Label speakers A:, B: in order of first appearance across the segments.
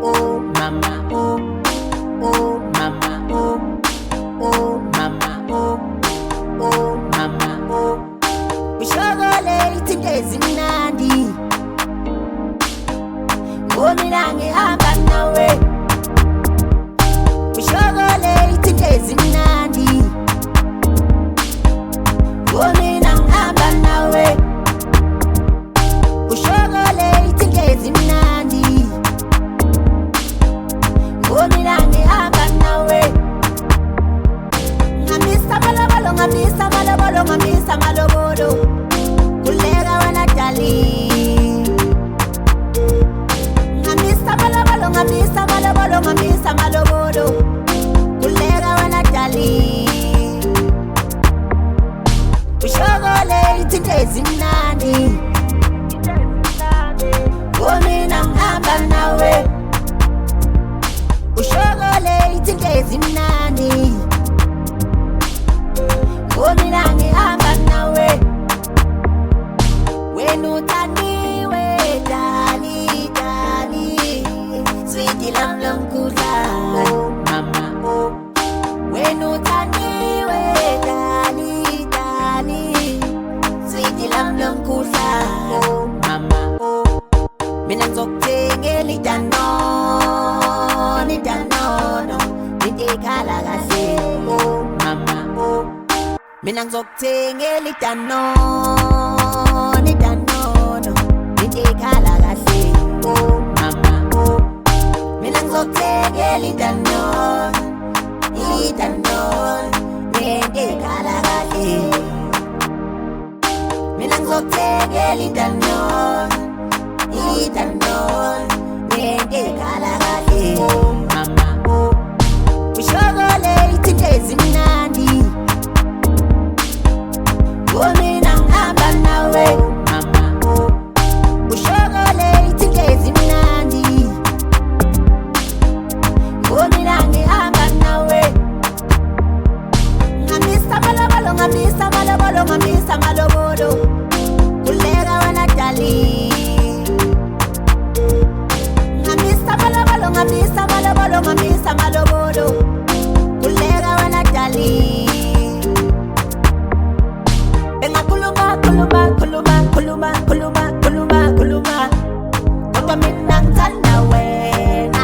A: oh mama, oh, oh mama, oh, oh mama, oh, oh mama, oh. Ushogole izinto ezimnandi, ngomina ngihamba nawe. Ushogole izinto ezimnandi, ngomina ngihamba nawe. Ushogole izinto ezimnandi, ngomina ngihamba nawe. Ngamisa malobolo, ngamisa malobolo, ngamisa malobolo, kuleka wena darling. Ngamisa malobolo, ngamisa malobolo, ngamisa malobolo, kuleka wena darling. Ushogole izinto ezimnandi, ngomina ngihamba nawe. Ushogole izinto ezimnandi, ngomina ngihamba nawe. Wena uthandiwe dali dali, sweetie lam lomkhudlana, oh mama, oh. Wena uthandiwe dali dali, sweetie lam lomkhudlana, oh mama, oh. Mina ngizokuthengela idanono, idanono, into ekhala kahle, oh mama, oh. Mina ngizokuthengela idanono, idanono, into ekhala kahle, oh mama, oh. Mina ngizokuthengela idanono, idanono, into ekhala kahle. Mina ngizokuthengela idanono, idanono, into ekhala kahle, oh mama, oh. Ushogole izinto ezimnandi, ngomina ngihamba nawe, mama, oh. Ushogole izinto ezimnandi, ngomina ngihamba nawe. Ngamisa malobolo, ngamisa malobolo, ngamisa malobolo, kuleka wena darling. Ngamisa malobolo, ngamisa malobolo, ngamisa malobolo, kuleka wena darling. Bengakhuluma, khuluma, khuluma, khuluma, khuluma, khuluma, khuluma, kodwa mina ngithanda wena.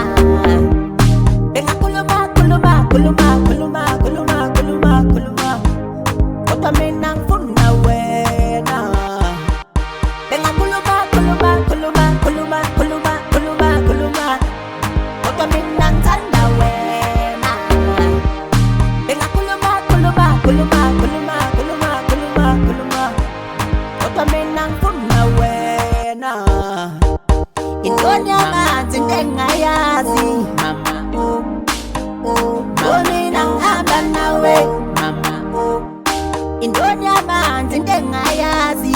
A: Bengakhuluma, khuluma, khuluma, khuluma, khuluma, khuluma, khuluma, kodwa mina ngifuna wena. Bengakhuluma, khuluma, khuluma, khuluma, khuluma, khuluma, khuluma, kodwa mina ngithanda wena. Bengakhuluma, khuluma, khuluma, khuluma, khuluma, khuluma, khuluma, kodwa mina ngifuna wena. Intoni yamanzi into engingayazi, mama, oh, oh, ngomina ngihamba nawe, mama, oh. Intoni yamanzi into engingayazi,